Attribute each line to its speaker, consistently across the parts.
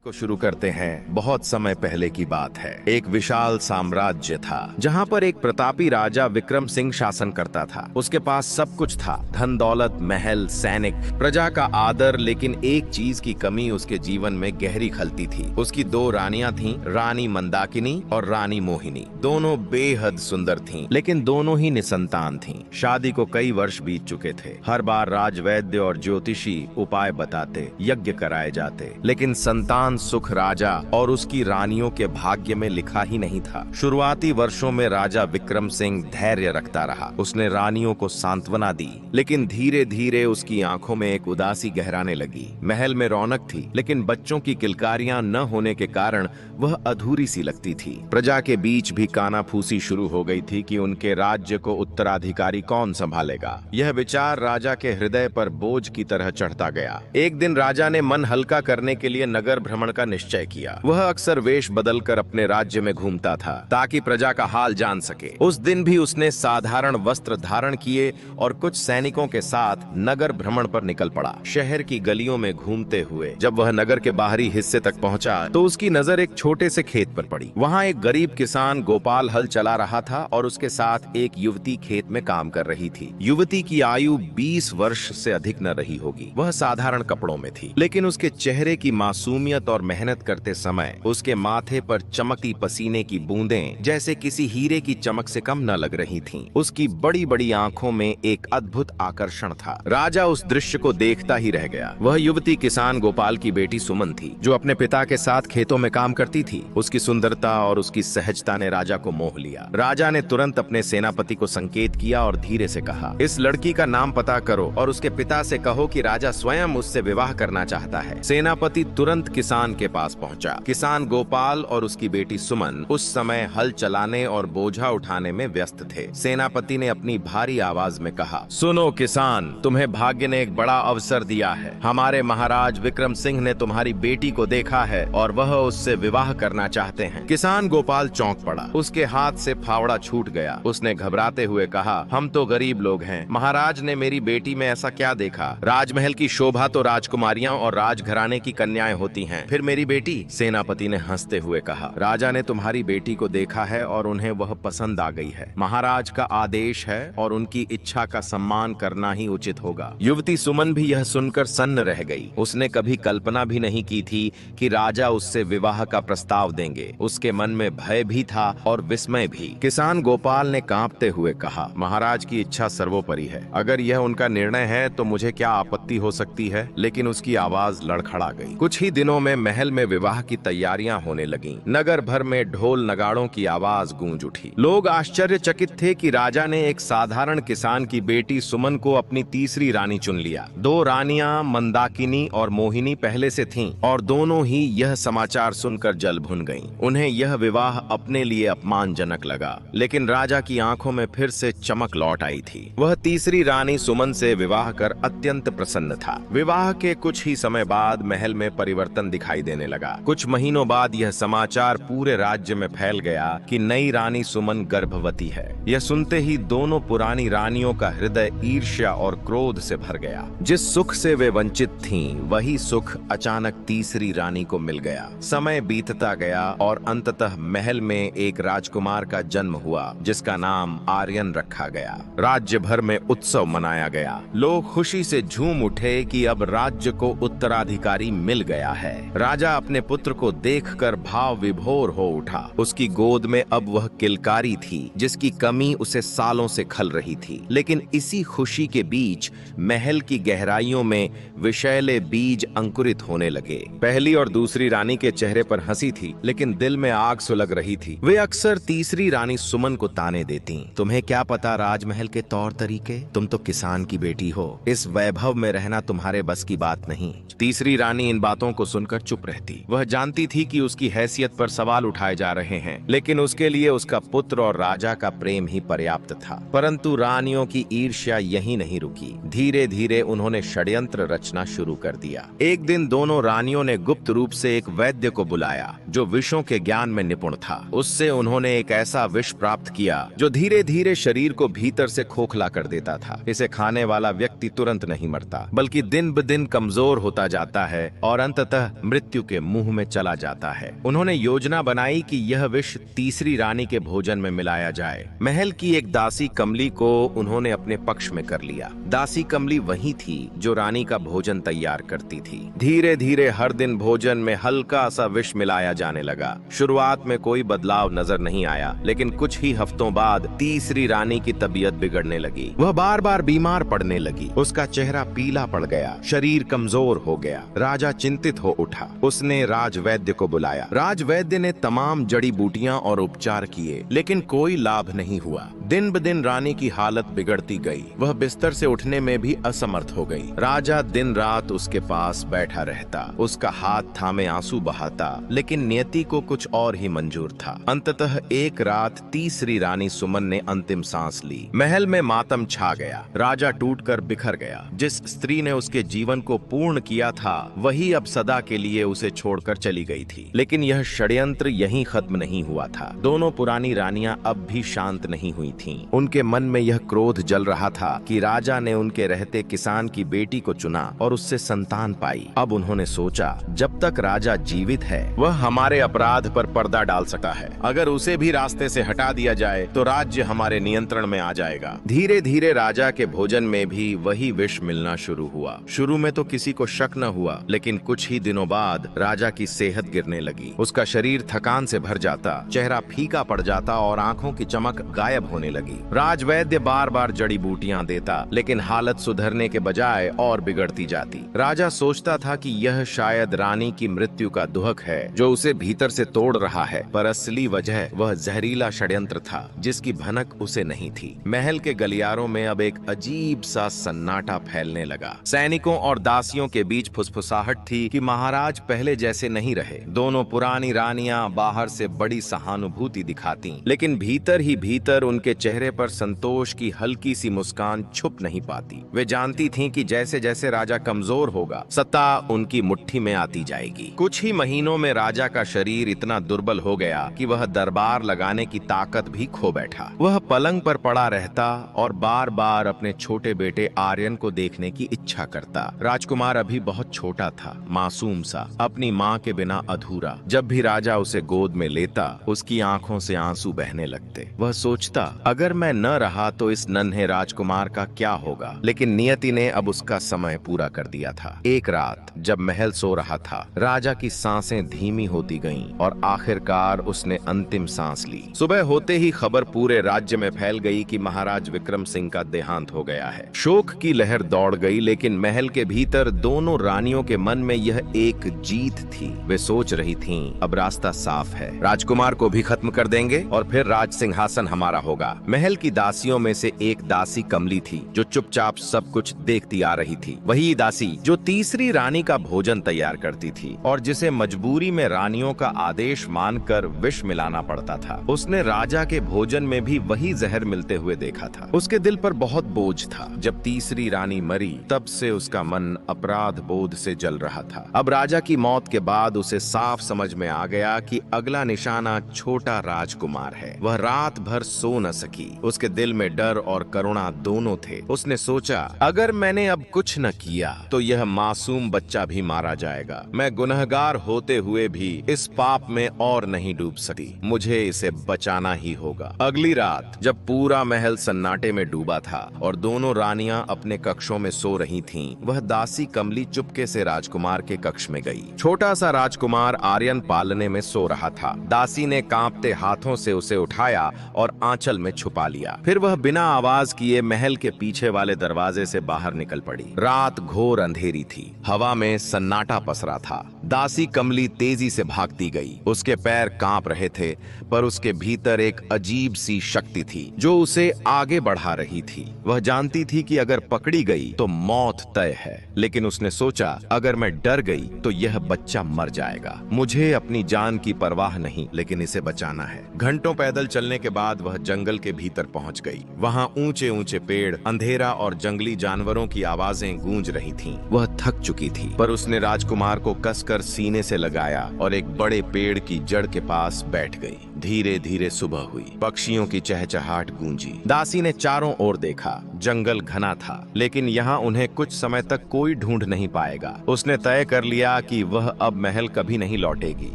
Speaker 1: को शुरू करते हैं। बहुत समय पहले की बात है। एक विशाल साम्राज्य था जहाँ पर एक प्रतापी राजा विक्रम सिंह शासन करता था। उसके पास सब कुछ था, धन दौलत, महल, सैनिक, प्रजा का आदर। लेकिन एक चीज की कमी उसके जीवन में गहरी खलती थी। उसकी दो रानियां थीं, रानी मंदाकिनी और रानी मोहिनी। दोनों बेहद सुंदर थीं, लेकिन दोनों ही निसंतान थीं। शादी को कई वर्ष बीत चुके थे। हर बार राजवैद्य और ज्योतिषी उपाय बताते, यज्ञ कराए जाते, लेकिन संतान सुख राजा और उसकी रानियों के भाग्य में लिखा ही नहीं था। शुरुआती वर्षों में राजा विक्रम सिंह धैर्य रखता रहा। उसने रानियों को सांत्वना दी, लेकिन धीरे धीरे उसकी आंखों में एक उदासी गहराने लगी। महल में रौनक थी, लेकिन बच्चों की किलकारियां न होने के कारण वह अधूरी सी लगती थी। प्रजा के बीच भी कानाफूसी शुरू हो गई थी कि उनके राज्य को उत्तराधिकारी कौन संभालेगा। यह विचार राजा के हृदय पर बोझ की तरह चढ़ता गया। एक दिन राजा ने मन हल्का करने के लिए नगर भ्रमण का निश्चय किया। वह अक्सर वेश बदलकर अपने राज्य में घूमता था ताकि प्रजा का हाल जान सके। उस दिन भी उसने साधारण वस्त्र धारण किए और कुछ सैनिकों के साथ नगर भ्रमण पर निकल पड़ा। शहर की गलियों में घूमते हुए जब वह नगर के बाहरी हिस्से तक पहुंचा तो उसकी नजर एक छोटे से खेत पर पड़ी। वहां एक गरीब किसान गोपाल हल चला रहा था और उसके साथ एक युवती खेत में काम कर रही थी। युवती की आयु 20 वर्ष से अधिक न रही होगी। वह साधारण कपड़ों में थी, लेकिन उसके चेहरे की मासूमियत और मेहनत करते समय उसके माथे पर चमकती पसीने की बूंदें जैसे किसी हीरे की चमक से कम न लग रही थीं। उसकी बड़ी बड़ी आंखों में एक अद्भुत आकर्षण था। राजा उस दृश्य को देखता ही रह गया। वह युवती किसान गोपाल की बेटी सुमन थी, जो अपने पिता के साथ खेतों में काम करती थी। उसकी सुंदरता और उसकी सहजता ने राजा को मोह लिया। राजा ने तुरंत अपने सेनापति को संकेत किया और धीरे से कहा, इस लड़की का नाम पता करो और उसके पिता से कहो कि राजा स्वयं उससे विवाह करना चाहता है। सेनापति तुरंत किसान के पास पहुंचा। किसान गोपाल और उसकी बेटी सुमन उस समय हल चलाने और बोझा उठाने में व्यस्त थे। सेनापति ने अपनी भारी आवाज में कहा, सुनो किसान, तुम्हें भाग्य ने एक बड़ा अवसर दिया है। हमारे महाराज विक्रम सिंह ने तुम्हारी बेटी को देखा है और वह उससे विवाह करना चाहते हैं। किसान गोपाल चौंक पड़ा। उसके हाथ से फावड़ा छूट गया। उसने घबराते हुए कहा, हम तो गरीब लोग हैं। महाराज ने मेरी बेटी में ऐसा क्या देखा? राजमहल की शोभा तो राजकुमारियां और राजघराने की कन्याएं होती हैं, फिर मेरी बेटी? सेनापति ने हंसते हुए कहा, राजा ने तुम्हारी बेटी को देखा है और उन्हें वह पसंद आ गई है। महाराज का आदेश है और उनकी इच्छा का सम्मान करना ही उचित होगा। युवती सुमन भी यह सुनकर सन्न रह गई। उसने कभी कल्पना भी नहीं की थी कि राजा उससे विवाह का प्रस्ताव देंगे। उसके मन में भय भी था और विस्मय भी। किसान गोपाल ने कांपते हुए कहा, महाराज की इच्छा सर्वोपरि है। अगर यह उनका निर्णय है तो मुझे क्या आपत्ति हो सकती है? लेकिन उसकी आवाज लड़खड़ा गई। कुछ ही दिनों में महल में विवाह की तैयारियां होने लगीं। नगर भर में ढोल नगाड़ों की आवाज गूंज उठी। लोग आश्चर्यचकित थे कि राजा ने एक साधारण किसान की बेटी सुमन को अपनी तीसरी रानी चुन लिया। दो रानियां मंदाकिनी और मोहिनी पहले से थीं और दोनों ही यह समाचार सुनकर जल भुन गईं। उन्हें यह विवाह अपने लिए अपमानजनक लगा, लेकिन राजा की आंखों में फिर से चमक लौट आई थी। वह तीसरी रानी सुमन से विवाह कर अत्यंत प्रसन्न था। विवाह के कुछ ही समय बाद महल में परिवर्तन दिखाई देने लगा। कुछ महीनों बाद यह समाचार पूरे राज्य में फैल गया कि नई रानी सुमन गर्भवती है। यह सुनते ही दोनों पुरानी रानियों का हृदय ईर्ष्या और क्रोध से भर गया। जिस सुख से वे वंचित थीं, वही सुख अचानक तीसरी रानी को मिल गया। समय बीतता गया और अंततः महल में एक राजकुमार का जन्म हुआ, जिसका नाम आर्यन रखा गया। राज्य भर में उत्सव मनाया गया। लोग खुशी से झूम उठे कि अब राज्य को उत्तराधिकारी मिल गया है। राजा अपने पुत्र को देखकर भाव विभोर हो उठा। उसकी गोद में अब वह किलकारी थी, जिसकी कमी उसे सालों से खल रही थी। लेकिन इसी खुशी के बीच महल की गहराइयों में विषैले बीज अंकुरित होने लगे। पहली और दूसरी रानी के चेहरे पर हंसी थी, लेकिन दिल में आग सुलग रही थी। वे अक्सर तीसरी रानी सुमन को ताने देती, तुम्हें क्या पता राजमहल के तौर तरीके? तुम तो किसान की बेटी हो। इस वैभव में रहना तुम्हारे बस की बात नहीं। तीसरी रानी इन बातों को सुनकर चुप रहती। वह जानती थी कि उसकी हैसियत पर सवाल उठाए जा रहे हैं, लेकिन उसके लिए उसका पुत्र और राजा का प्रेम ही पर्याप्त था। परंतु रानियों की ईर्ष्या यहीं नहीं रुकी। धीरे धीरे उन्होंने षड्यंत्र रचना शुरू कर दिया। एक दिन दोनों रानियों ने गुप्त रूप से एक वैद्य को बुलाया, जो विषों के ज्ञान में निपुण था। उससे उन्होंने एक ऐसा विष प्राप्त किया जो धीरे धीरे शरीर को भीतर से खोखला कर देता था। इसे खाने वाला व्यक्ति तुरंत नहीं मरता, बल्कि दिन ब दिन कमजोर होता जाता है और अंततः मृत्यु के मुंह में चला जाता है। उन्होंने योजना बनाई कि यह विष तीसरी रानी के भोजन में मिलाया जाए। महल की एक दासी कमली को उन्होंने अपने पक्ष में कर लिया। दासी कमली वही थी जो रानी का भोजन तैयार करती थी। धीरे धीरे हर दिन भोजन में हल्का सा विष मिलाया जाने लगा। शुरुआत में कोई बदलाव नजर नहीं आया, लेकिन कुछ ही हफ्तों बाद तीसरी रानी की तबीयत बिगड़ने लगी। वह बार बार बीमार पड़ने लगी। उसका चेहरा पीला पड़ गया, शरीर कमजोर हो गया। राजा चिंतित हो उठा। उसने राजवैद्य को बुलाया। राजवैद्य ने तमाम जड़ी बूटियां और उपचार किए, लेकिन कोई लाभ नहीं हुआ। दिन ब दिन रानी की हालत बिगड़ती गई। वह बिस्तर से उठने में भी असमर्थ हो गई। राजा दिन रात उसके पास बैठा रहता, उसका हाथ थामे आंसू बहाता, लेकिन नियति को कुछ और ही मंजूर था। अंततः एक रात तीसरी रानी सुमन ने अंतिम सांस ली। महल में मातम छा गया। राजा टूटकर बिखर गया। जिस स्त्री ने उसके जीवन को पूर्ण किया था, वही अब सदा के लिए उसे छोड़कर चली गई थी। लेकिन यह षड्यंत्र यहीं खत्म नहीं हुआ था। दोनों पुरानी रानियां अब भी शांत नहीं हुई थीं। उनके मन में यह क्रोध जल रहा था कि राजा ने उनके रहते किसान की बेटी को चुना और उससे संतान पाई। अब उन्होंने सोचा, जब तक राजा जीवित है, वह हमारे अपराध पर पर्दा डाल सकता है। अगर उसे भी रास्ते से हटा दिया जाए तो राज्य हमारे नियंत्रण में आ जाएगा। धीरे धीरे राजा के भोजन में भी वही विष मिलना शुरू हुआ। शुरू में तो किसी को शक न हुआ, लेकिन कुछ ही दिनों बाद राजा की सेहत गिरने लगी। उसका शरीर थकान से भर जाता, चेहरा फीका पड़ जाता और आंखों की चमक गायब होने लगी। राजवैद्य बार बार जड़ी बूटियां देता, लेकिन हालत सुधरने के बजाय और बिगड़ती जाती। राजा सोचता था कि यह शायद रानी की मृत्यु का दुहक है जो उसे भीतर से तोड़ रहा है, पर असली वजह वह जहरीला षड्यंत्र था जिसकी भनक उसे नहीं थी। महल के गलियारों में अब एक अजीब सा सन्नाटा फैलने लगा। सैनिकों और दासियों के बीच फुसफुसाहट थी कि महाराज पहले जैसे नहीं रहे। दोनों पुरानी रानियां बाहर से बड़ी सहानुभूति दिखाती, लेकिन भीतर ही भीतर उनके चेहरे पर संतोष की हल्की सी मुस्कान छुप नहीं पाती। वे जानती थीं कि जैसे जैसे राजा कमजोर होगा, सत्ता उनकी मुट्ठी में आती जाएगी। कुछ ही महीनों में राजा का शरीर इतना दुर्बल हो गया कि वह दरबार लगाने की ताकत भी खो बैठा। वह पलंग पर पड़ा रहता और बार बार अपने छोटे बेटे आर्यन को देखने की इच्छा करता। राजकुमार अभी बहुत छोटा था, मासूम सा, अपनी माँ के बिना अधूरा। जब भी राजा उसे गोद में लेता, उसकी आंखों से आंसू बहने लगते। वह सोचता, अगर मैं न रहा तो इस नन्हे राजकुमार का क्या होगा। लेकिन नियति ने अब उसका समय पूरा कर दिया था। एक रात जब महल सो रहा था, राजा की सांसें धीमी होती गईं और आखिरकार उसने अंतिम सांस ली। सुबह होते ही खबर पूरे राज्य में फैल गई कि महाराज विक्रम सिंह का देहांत हो गया है। शोक की लहर दौड़ गई, लेकिन महल के भीतर दोनों रानियों के मन में यह एक जीत थी। वे सोच रही थीं, अब रास्ता साफ है, राजकुमार को भी खत्म कर देंगे और फिर राज सिंहासन हमारा होगा। महल की दासियों में से एक दासी कमली थी जो चुपचाप सब कुछ देखती आ रही थी। वही दासी जो तीसरी रानी का भोजन तैयार करती थी और जिसे मजबूरी में रानियों का आदेश मानकर विष मिलाना पड़ता था। उसने राजा के भोजन में भी वही जहर मिलते हुए देखा था। उसके दिल पर बहुत बोझ था। जब तीसरी रानी मरी, तब से उसका मन अपराध बोध से जल रहा था। अब राजा की मौत के बाद उसे साफ समझ में आ गया कि अगला निशाना छोटा राजकुमार है। वह रात भर सो न सकी। उसके दिल में डर और करुणा दोनों थे। उसने सोचा, अगर मैंने अब कुछ न किया तो यह मासूम बच्चा भी मारा जाएगा। मैं गुनहगार होते हुए भी इस पाप में और नहीं डूब सकती। मुझे इसे बचाना ही होगा। अगली रात जब पूरा महल सन्नाटे में डूबा था और दोनों रानियां अपने कक्षों में सो रही थीं, वह दासी कमली चुपके से राजकुमार के कक्ष में गई। छोटा सा राजकुमार आर्यन पालने में सो रहा था। दासी ने कांपते हाथों से उसे उठाया और आंचल में छुपा लिया। फिर वह बिना आवाज किए महल के पीछे वाले दरवाजे से बाहर निकल पड़ी। रात घोर अंधेरी थी। हवा में सन्नाटा पसरा था। दासी कमली तेजी से भागती गई। उसके पैर कांप रहे थे, पर उसके भीतर एक अजीब सी शक्ति थी जो उसे आगे बढ़ा रही थी। वह जानती थी कि अगर पकड़ी गई तो मौत तय है, लेकिन उसने सोचा, अगर मैं डर गई तो यह बच्चा मर जाएगा। मुझे अपनी जान की परवाह नहीं, लेकिन इसे बचाना है। घंटों पैदल चलने के बाद वह जंगल के भीतर पहुंच गई। वहां ऊंचे ऊंचे पेड़, अंधेरा और जंगली जानवरों की आवाजें गूंज रही थीं। वह थक चुकी थी, पर उसने राजकुमार को कसकर सीने से लगाया और एक बड़े पेड़ की जड़ के पास बैठ गई। धीरे धीरे सुबह हुई, पक्षियों की चहचहाट गूंजी। दासी ने चारों ओर देखा। जंगल घना था, लेकिन यहाँ उन्हें कुछ समय तक कोई ढूंढ नहीं पाएगा। उसने तय कर लिया कि वह अब महल कभी नहीं लौटेगी।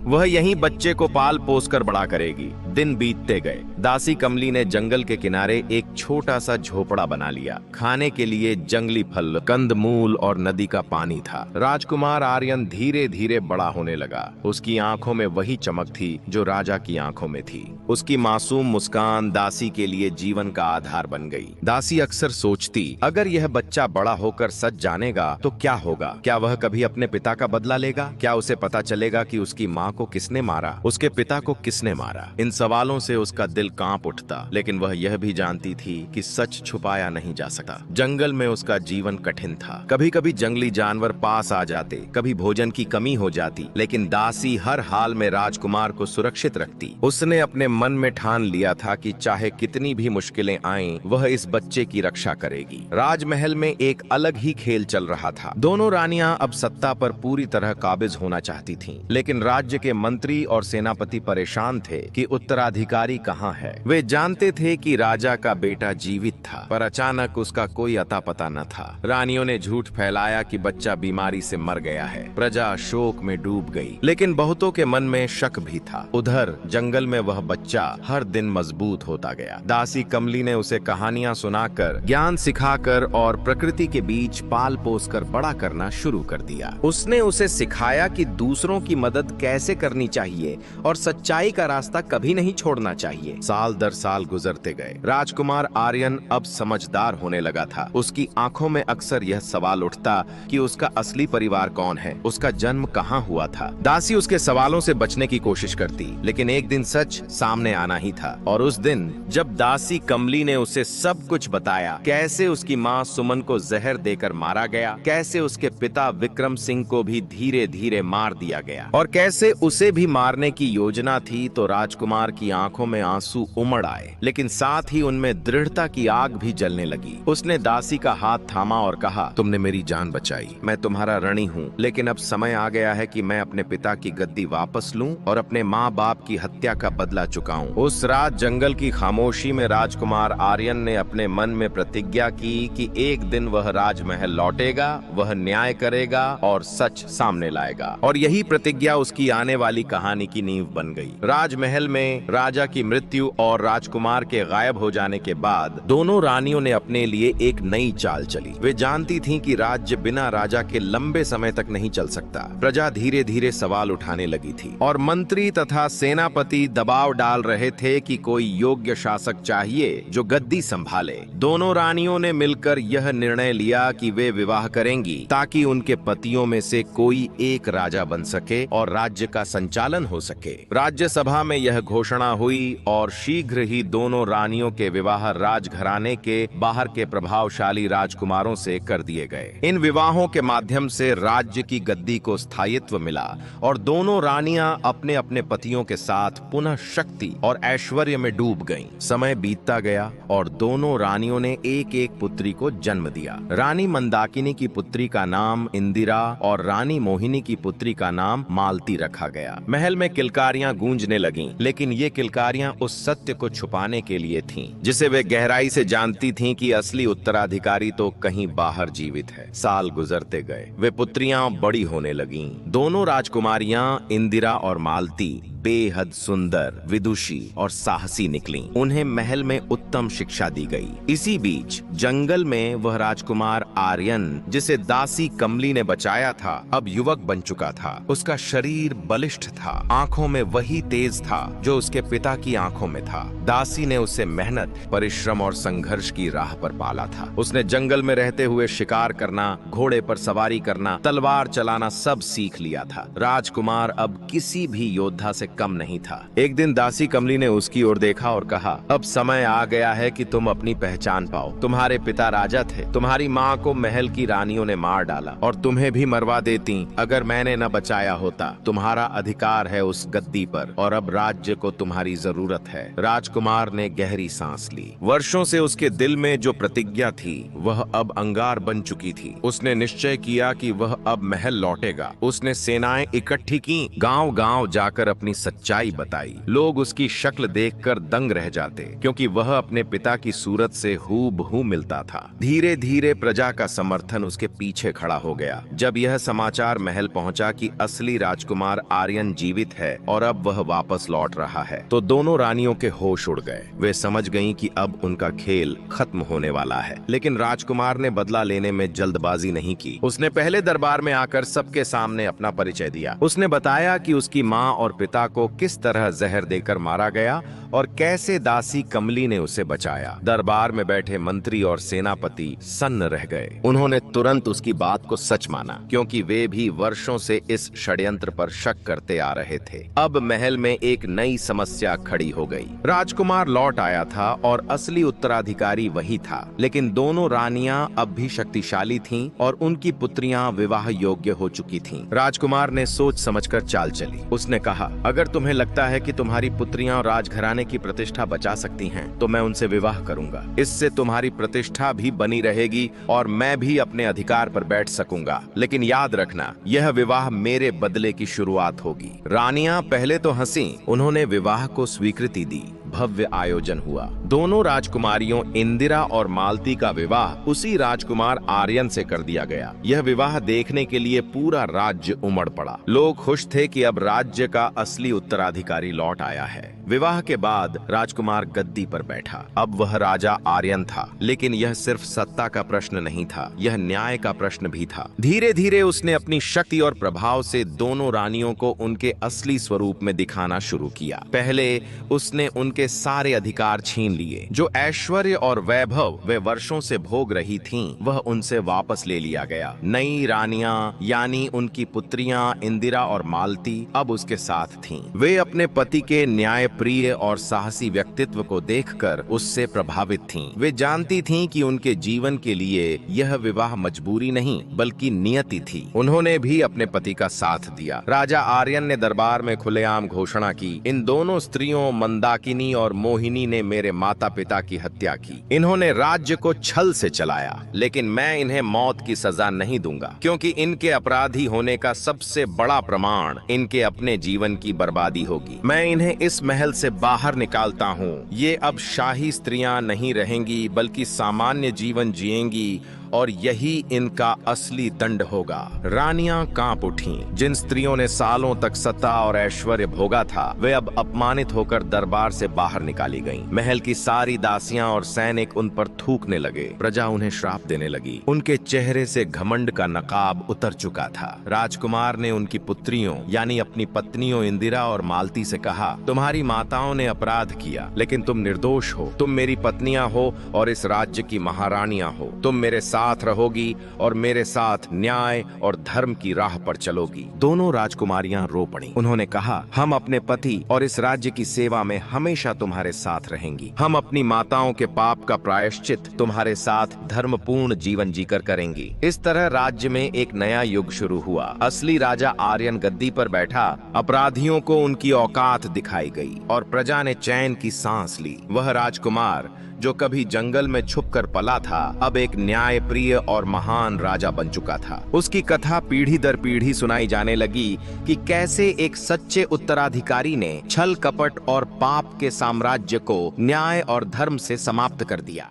Speaker 1: वह यहीं बच्चे को पाल पोस कर बड़ा करेगी। दिन बीतते गए। दासी कमली ने जंगल के किनारे एक छोटा सा झोपड़ा बना लिया। खाने के लिए जंगली फल, कंदमूल और नदी का पानी था। राजकुमार आर्यन धीरे धीरे बड़ा होने लगा। उसकी आंखों में वही चमक थी जो राजा की आंखों में थी। उसकी मासूम मुस्कान दासी के लिए जीवन का आधार बन गई। दासी अक्सर सोचती, अगर यह बच्चा बड़ा होकर सच जानेगा तो क्या होगा? क्या वह कभी अपने पिता का बदला लेगा? क्या उसे पता चलेगा कि उसकी माँ को किसने मारा, उसके पिता को किसने मारा? इन सवालों से उसका दिल कांप उठता, लेकिन वह यह भी जानती थी कि सच छुपाया नहीं जा सकता। जंगल में उसका जीवन कठिन था। कभी कभी जंगली जानवर पास आ जाते, कभी भोजन की कमी हो जाती, लेकिन दासी हर हाल में राजकुमार को सुरक्षित रखती। उसने अपने मन में ठान लिया था कि चाहे कितनी भी मुश्किलें आएं, वह इस बच्चे की रक्षा करेगी। राजमहल में एक अलग ही खेल चल रहा था। दोनों रानियां अब सत्ता पर पूरी तरह काबिज होना चाहती थीं, लेकिन राज्य के मंत्री और सेनापति परेशान थे कि उत्तराधिकारी कहाँ है। वे जानते थे कि राजा का बेटा जीवित था, पर अचानक उसका कोई अता पता न था। रानियों ने झूठ फैलाया कि बच्चा बीमारी से मर गया है। प्रजा शोक में डूब गई, लेकिन बहुतों के मन में शक भी था। उधर जंगल में वह बच्चा हर दिन मजबूत होता गया। दासी कमली ने उसे कहानियां सुनाकर, ज्ञान सिखाकर और प्रकृति के बीच पाल पोस कर बड़ा करना शुरू कर दिया। उसने उसे सिखाया कि दूसरों की मदद कैसे करनी चाहिए और सच्चाई का रास्ता कभी नहीं छोड़ना चाहिए। साल दर साल गुजरते गए। राजकुमार आर्यन अब समझदार होने लगा था। उसकी आंखों में अक्सर यह सवाल उठता कि उसका असली परिवार कौन है, उसका जन्म कहाँ हुआ था। दासी उसके सवालों से बचने की कोशिश करती, लेकिन एक दिन सच सामने आना ही था। और उस दिन जब दासी कमली ने उसे सब कुछ बताया, कैसे उसकी माँ सुमन को जहर देकर मारा गया, कैसे उसके पिता विक्रम सिंह को भी धीरे धीरे मार दिया गया और कैसे उसे भी मारने की योजना थी, तो राजकुमार की आंखों में आंसू उमड़ आए, लेकिन साथ ही उनमें दृढ़ता की आग भी जलने लगी। उसने दासी का हाथ थामा और कहा, तुमने मेरी जान बचाई, मैं तुम्हारा ऋणी हूँ, लेकिन अब समय आ गया है कि मैं अपने पिता की गद्दी वापस लूं और अपने माँ बाप की हत्या का बदला चुकाऊं। उस रात जंगल की खामोशी में राजकुमार आर्यन ने अपने मन में प्रतिज्ञा की कि एक दिन वह राजमहल लौटेगा, वह न्याय करेगा और सच सामने लाएगा। और यही प्रतिज्ञा उसकी आने वाली कहानी की नींव बन गई। राजमहल में राजा की मृत्यु और राजकुमार के गायब हो जाने के बाद दोनों रानियों ने अपने लिए एक नई चाल चली। वे जानती थीं कि राज्य बिना राजा के लंबे समय तक नहीं चल सकता। प्रजा धीरे धीरे सवाल उठाने लगी थी और मंत्री तथा सेनापति दबाव डाल रहे थे कि कोई योग्य शासक चाहिए जो गद्दी संभाले। दोनों रानियों ने मिलकर यह निर्णय लिया कि वे विवाह करेंगी ताकि उनके पतियों में से कोई एक राजा बन सके और राज्य का संचालन हो सके। राज्यसभा में यह घोषणा हुई और शीघ्र ही दोनों रानियों के विवाह राजघराने के बाहर के प्रभावशाली राजकुमारों से कर दिए गए। इन विवाहों के माध्यम से राज्य की गद्दी को स्थायित्व मिला और दोनों रानियां अपने अपने पतियों के साथ पुनः शक्ति और ऐश्वर्य में डूब गईं। समय बीतता गया और दोनों रानियों ने एक एक पुत्री को जन्म दिया। रानी मंदाकिनी की पुत्री का नाम इंदिरा और रानी मोहिनी की पुत्री का नाम मालती रखा गया। महल में किलकारियां गूंजने लगीं, लेकिन ये किलकारियां उस सत्य को छुपाने के लिए थीं, जिसे वे गहराई से जानती थीं कि असली उत्तराधिकारी तो कहीं बाहर जीवित है। साल गुजरते गए, वे पुत्रियां बड़ी होने लगीं। दोनों राजकुमारियां इंदिरा और मालती बेहद सुंदर, विदुषी और साहसी निकलीं। उन्हें महल में उत्तम शिक्षा दी गई। इसी बीच जंगल में वह राजकुमार आर्यन, जिसे दासी कमली ने बचाया था, अब युवक बन चुका था। उसका शरीर बलिष्ठ था, आंखों में वही तेज था जो उसके पिता की आंखों में था। दासी ने उसे मेहनत, परिश्रम और संघर्ष की राह पर पाला था। उसने जंगल में रहते हुए शिकार करना, घोड़े पर सवारी करना, तलवार चलाना सब सीख लिया था। राजकुमार अब किसी भी योद्धा से कम नहीं था। एक दिन दासी कमली ने उसकी ओर देखा और कहा, अब समय आ गया है कि तुम अपनी पहचान पाओ। तुम्हारे पिता राजा थे, तुम्हारी माँ को महल की रानियों ने मार डाला और तुम्हें भी मरवा देती अगर मैंने न बचाया होता। तुम्हारा अधिकार है उस गद्दी पर और अब राज्य को तुम्हारी जरूरत है। राजकुमार ने गहरी सांस ली। वर्षों से उसके दिल में जो प्रतिज्ञा थी वह अब अंगार बन चुकी थी। उसने निश्चय किया कि वह अब महल लौटेगा। उसने सेनाएं इकट्ठी की, गांव-गांव जाकर अपनी सच्चाई बताई। लोग उसकी शक्ल देखकर दंग रह जाते, क्योंकि वह अपने पिता की सूरत से हूबहू मिलता था। धीरे धीरे प्रजा का समर्थन उसके पीछे खड़ा हो गया। जब यह समाचार महल पहुंचा कि असली राजकुमार आर्यन जीवित है और अब वह वापस लौट रहा है, तो दोनों रानियों के होश उड़ गए। वे समझ गईं कि अब उनका खेल खत्म होने वाला है। लेकिन राजकुमार ने बदला लेने में जल्दबाजी नहीं की। उसने पहले दरबार में आकर सबके सामने अपना परिचय दिया। उसने बताया कि उसकी माँ और पिता को किस तरह जहर देकर मारा गया और कैसे दासी कमली ने उसे बचाया। दरबार में बैठे मंत्री और सेनापति सन्न रह गए। उन्होंने तुरंत उसकी बात को सच माना, क्योंकि वे भी वर्षों से इस षड्यंत्र पर शक करते आ रहे थे। अब महल में एक नई समस्या खड़ी हो गई। राजकुमार लौट आया था और असली उत्तराधिकारी वही था, लेकिन दोनों रानियां अब भी शक्तिशाली थीं और उनकी पुत्रियां विवाह योग्य हो चुकी थीं। राजकुमार ने सोच समझकर चाल चली। उसने कहा, अगर तुम्हें लगता है कि तुम्हारी पुत्रियां राजघराने की प्रतिष्ठा बचा सकती हैं, तो मैं उनसे विवाह करूंगा। इससे तुम्हारी प्रतिष्ठा भी बनी रहेगी और मैं भी अपने अधिकार पर बैठ सकूंगा। लेकिन याद रखना, यह विवाह मेरे बदले की शुरुआत होगी। रानियां पहले तो हंसी, उन्होंने विवाह को स्वीकृति दी। भव्य आयोजन हुआ। दोनों राजकुमारियों इंदिरा और मालती का विवाह उसी राजकुमार आर्यन से कर दिया गया। यह विवाह देखने के लिए पूरा राज्य उमड़ पड़ा। लोग खुश थे कि अब राज्य का असली उत्तराधिकारी लौट आया है। विवाह के बाद राजकुमार गद्दी पर बैठा। अब वह राजा आर्यन था, लेकिन यह सिर्फ सत्ता का प्रश्न नहीं था, यह न्याय का प्रश्न भी था। धीरे धीरे उसने अपनी शक्ति और प्रभाव से दोनों रानियों को उनके असली स्वरूप में दिखाना शुरू किया। पहले उसने उनके सारे अधिकार छीन लिए। जो ऐश्वर्य और वैभव वे वर्षों से भोग रही थीं, वह उनसे वापस ले लिया गया। नई रानियां यानी उनकी पुत्रियां इंदिरा और मालती अब उसके साथ थीं। वे अपने पति के न्याय प्रिय और साहसी व्यक्तित्व को देखकर उससे प्रभावित थीं। वे जानती थीं कि उनके जीवन के लिए यह विवाह मजबूरी नहीं बल्कि नियति थी। उन्होंने भी अपने पति का साथ दिया। राजा आर्यन ने दरबार में खुलेआम घोषणा की, इन दोनों स्त्रियों मंदाकिनी और मोहिनी ने मेरे माता पिता की हत्या की। इन्होंने राज्य को छल से चलाया, लेकिन मैं इन्हें मौत की सजा नहीं दूंगा, क्योंकि इनके अपराधी होने का सबसे बड़ा प्रमाण इनके अपने जीवन की बर्बादी होगी। मैं इन्हें इस महल से बाहर निकालता हूँ। ये अब शाही स्त्रियां नहीं रहेंगी बल्कि सामान्य जीवन जिएंगी और यही इनका असली दंड होगा। रानियां कांप उठीं। जिन स्त्रियों ने सालों तक सत्ता और ऐश्वर्य भोगा था, वे अब अपमानित होकर दरबार से बाहर निकाली गईं। महल की सारी दासियां और सैनिक उन पर थूकने लगे। प्रजा उन्हें श्राप देने लगी। उनके चेहरे से घमंड का नकाब उतर चुका था। राजकुमार ने उनकी पुत्रियों यानी अपनी पत्नियों इंदिरा और मालती से कहा, तुम्हारी माताओं ने अपराध किया, लेकिन तुम निर्दोष हो। तुम मेरी पत्नियां हो और इस राज्य की महारानियां हो। तुम मेरे साथ रहोगी और मेरे साथ न्याय और धर्म की राह पर चलोगी। दोनों राजकुमारियां रो पड़ी। उन्होंने कहा, हम अपने पति और इस राज्य की सेवा में हमेशा तुम्हारे साथ रहेंगी। हम अपनी माताओं के पाप का प्रायश्चित तुम्हारे साथ धर्मपूर्ण जीवन जीकर करेंगी। इस तरह राज्य में एक नया युग शुरू हुआ। असली राजा आर्यन गद्दी पर बैठा। अपराधियों को उनकी औकात दिखाई गई और प्रजा ने चैन की सांस ली। वह राजकुमार जो कभी जंगल में छुपकर पला था, अब एक न्याय प्रिय और महान राजा बन चुका था। उसकी कथा पीढ़ी दर पीढ़ी सुनाई जाने लगी कि कैसे एक सच्चे उत्तराधिकारी ने छल कपट और पाप के साम्राज्य को न्याय और धर्म से समाप्त कर दिया।